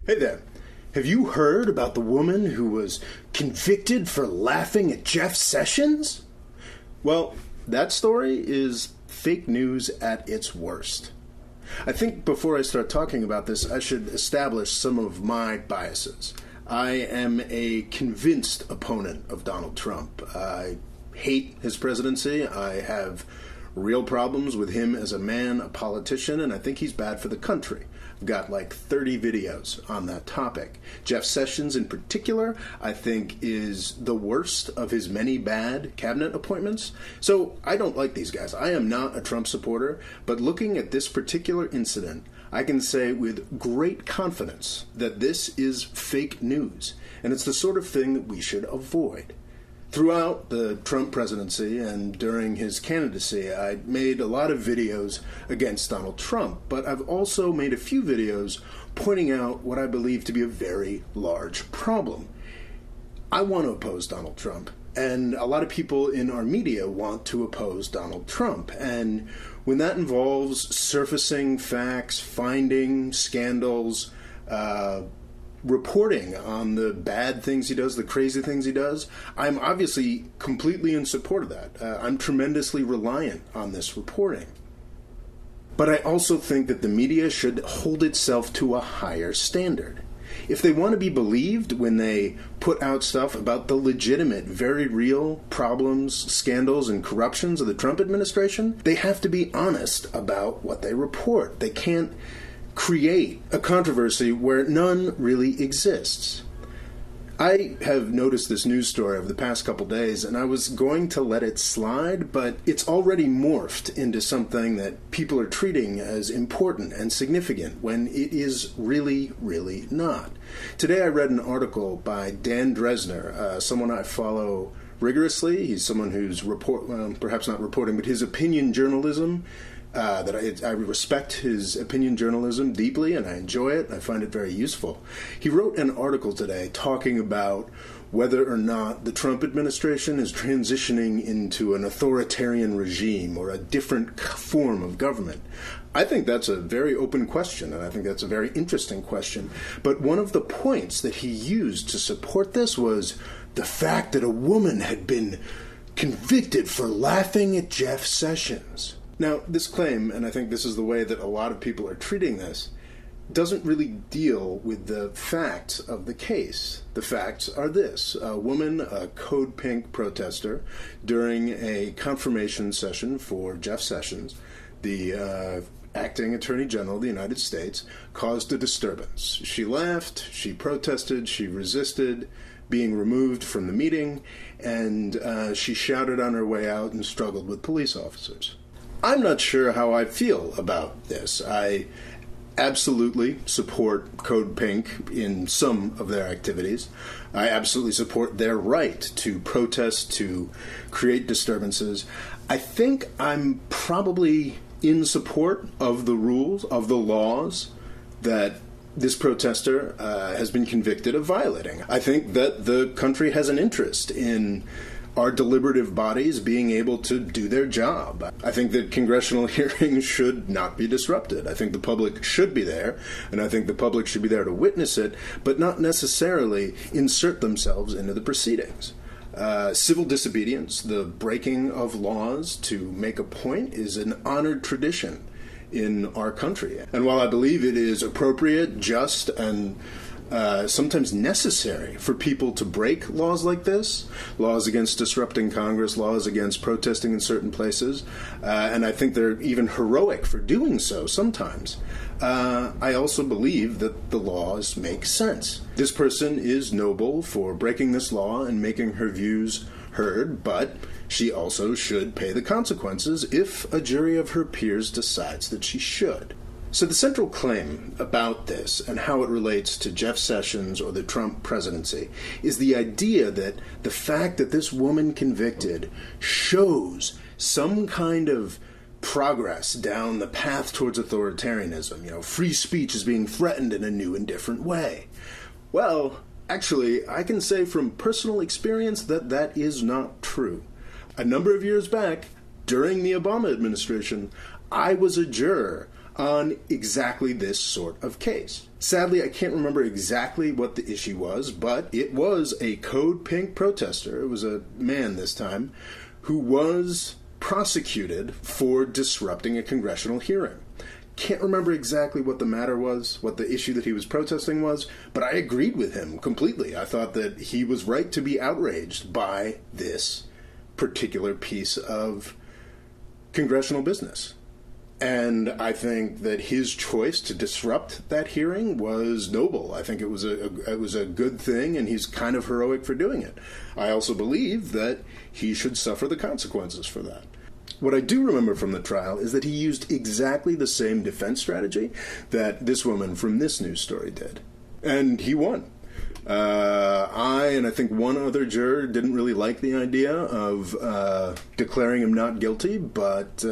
Hey there. Have you heard about the woman who was convicted for laughing at Jeff Sessions? Well, that story is fake news at its worst. I think before I start talking about this, I should establish some of my biases. I am a convinced opponent of Donald Trump. I hate his presidency. I have real problems with him as a man, a politician, and I think he's bad for the country. I've got like 30 videos on that topic. Jeff Sessions in particular, I think, is the worst of his many bad cabinet appointments. So I don't like these guys. I am not a Trump supporter, but looking at this particular incident, I can say with great confidence that this is fake news, and it's the sort of thing that we should avoid. Throughout the Trump presidency and during his candidacy, I made a lot of videos against Donald Trump, but I've also made a few videos pointing out what I believe to be a very large problem. I want to oppose Donald Trump, and a lot of people in our media want to oppose Donald Trump. And when that involves surfacing facts, finding scandals, reporting on the bad things he does, the crazy things he does, I'm obviously completely in support of that. I'm tremendously reliant on this reporting. But I also think that the media should hold itself to a higher standard. If they want to be believed when they put out stuff about the legitimate, very real problems, scandals, and corruptions of the Trump administration, they have to be honest about what they report. They can't create a controversy where none really exists. I have noticed this news story over the past couple days, and I was going to let it slide, but it's already morphed into something that people are treating as important and significant when it is really, really not. Today I read an article by Dan Dresner, someone I follow rigorously. He's someone who's perhaps not reporting, but his opinion journalism, I respect his opinion journalism deeply, and I enjoy it. I find it very useful. He wrote an article today talking about whether or not the Trump administration is transitioning into an authoritarian regime or a different form of government. I think that's a very open question, and I think that's a very interesting question. But one of the points that he used to support this was the fact that a woman had been convicted for laughing at Jeff Sessions. Now, this claim, and I think this is the way that a lot of people are treating this, doesn't really deal with the facts of the case. The facts are this. A woman, a Code Pink protester, during a confirmation session for Jeff Sessions, the acting Attorney General of the United States, caused a disturbance. She laughed, she protested, she resisted being removed from the meeting, and she shouted on her way out and struggled with police officers. I'm not sure how I feel about this. I absolutely support Code Pink in some of their activities. I absolutely support their right to protest, to create disturbances. I think I'm probably in support of the rules, of the laws that this protester has been convicted of violating. I think that the country has an interest in our deliberative bodies being able to do their job. I think that congressional hearings should not be disrupted. I think the public should be there, and I think the public should be there to witness it, but not necessarily insert themselves into the proceedings. Civil disobedience, the breaking of laws to make a point, is an honored tradition in our country. And while I believe it is appropriate, just, and sometimes necessary for people to break laws like this, laws against disrupting Congress, laws against protesting in certain places, and I think they're even heroic for doing so sometimes. I also believe that the laws make sense. This person is noble for breaking this law and making her views heard, but she also should pay the consequences if a jury of her peers decides that she should. So the central claim about this and how it relates to Jeff Sessions or the Trump presidency is the idea that the fact that this woman convicted shows some kind of progress down the path towards authoritarianism. Free speech is being threatened in a new and different way. Well, actually, I can say from personal experience that that is not true. A number of years back, during the Obama administration, I was a juror on exactly this sort of case. Sadly, I can't remember exactly what the issue was, but it was a Code Pink protester, it was a man this time, who was prosecuted for disrupting a congressional hearing. Can't remember exactly what the matter was, what the issue that he was protesting was, but I agreed with him completely. I thought that he was right to be outraged by this particular piece of congressional business. And I think that his choice to disrupt that hearing was noble. I think it was a good thing, and he's kind of heroic for doing it. I also believe that he should suffer the consequences for that. What I do remember from the trial is that he used exactly the same defense strategy that this woman from this news story did. And he won. I and I think one other juror didn't really like the idea of declaring him not guilty, but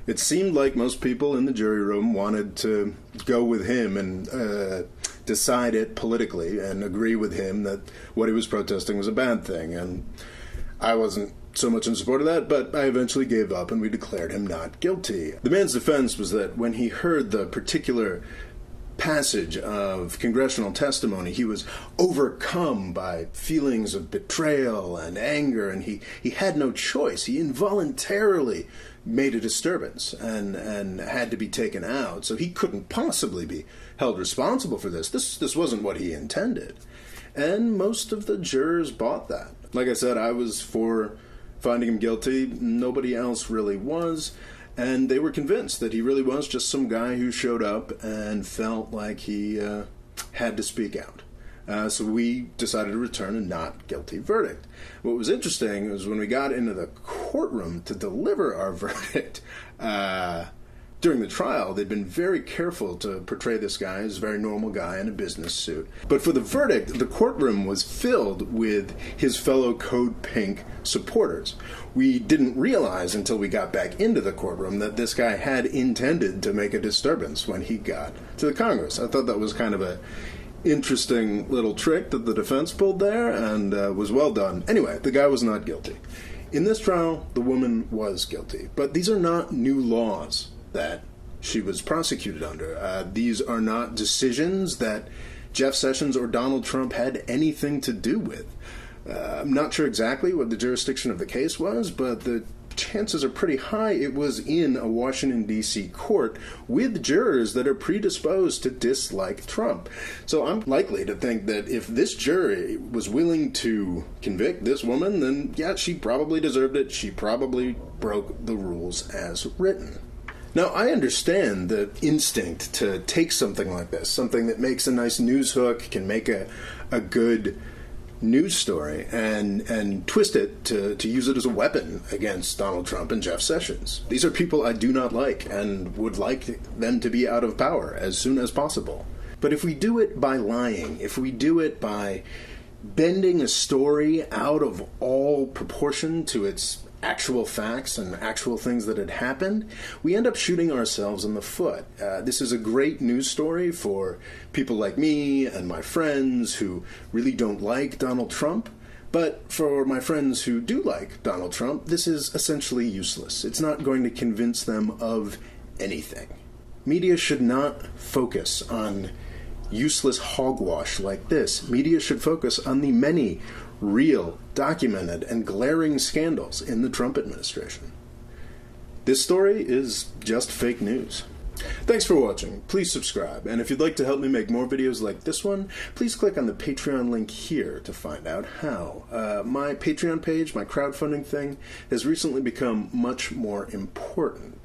it seemed like most people in the jury room wanted to go with him and decide it politically and agree with him that what he was protesting was a bad thing. And I wasn't so much in support of that, but I eventually gave up and we declared him not guilty. The man's defense was that when he heard the particular passage of congressional testimony, he was overcome by feelings of betrayal and anger, and he had no choice. He involuntarily made a disturbance and had to be taken out, so he couldn't possibly be held responsible for this. This wasn't what he intended. And most of the jurors bought that. Like I said, I was for finding him guilty. Nobody else really was. And they were convinced that he really was just some guy who showed up and felt like he had to speak out. So we decided to return a not guilty verdict. What was interesting was when we got into the courtroom to deliver our verdict, during the trial, they'd been very careful to portray this guy as a very normal guy in a business suit. But for the verdict, the courtroom was filled with his fellow Code Pink supporters. We didn't realize until we got back into the courtroom that this guy had intended to make a disturbance when he got to the Congress. I thought that was kind of a interesting little trick that the defense pulled there, and was well done. Anyway, the guy was not guilty. In this trial, the woman was guilty. But these are not new laws that she was prosecuted under. These are not decisions that Jeff Sessions or Donald Trump had anything to do with. I'm not sure exactly what the jurisdiction of the case was, but the chances are pretty high it was in a Washington, D.C. court with jurors that are predisposed to dislike Trump. So I'm likely to think that if this jury was willing to convict this woman, then yeah, she probably deserved it. She probably broke the rules as written. Now, I understand the instinct to take something like this, something that makes a nice news hook, can make a good news story, and twist it to use it as a weapon against Donald Trump and Jeff Sessions. These are people I do not like and would like them to be out of power as soon as possible. But if we do it by lying, if we do it by bending a story out of all proportion to its actual facts and actual things that had happened, we end up shooting ourselves in the foot. This is a great news story for people like me and my friends who really don't like Donald Trump, but for my friends who do like Donald Trump, this is essentially useless. It's not going to convince them of anything. Media should not focus on useless hogwash like this. Media should focus on the many real, documented, and glaring scandals in the Trump administration. This story is just fake news. Thanks for watching. Please subscribe, and if you'd like to help me make more videos like this one, please click on the Patreon link here to find out how. My Patreon page, my crowdfunding thing, has recently become much more important.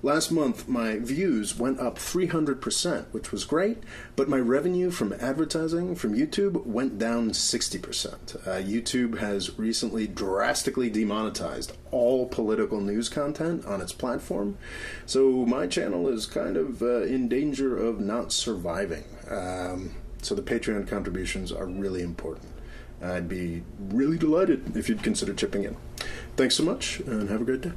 Last month, my views went up 300%, which was great, but my revenue from advertising from YouTube went down 60%. YouTube has recently drastically demonetized all political news content on its platform, so my channel is kind of in danger of not surviving. So the Patreon contributions are really important. I'd be really delighted if you'd consider chipping in. Thanks so much, and have a great day.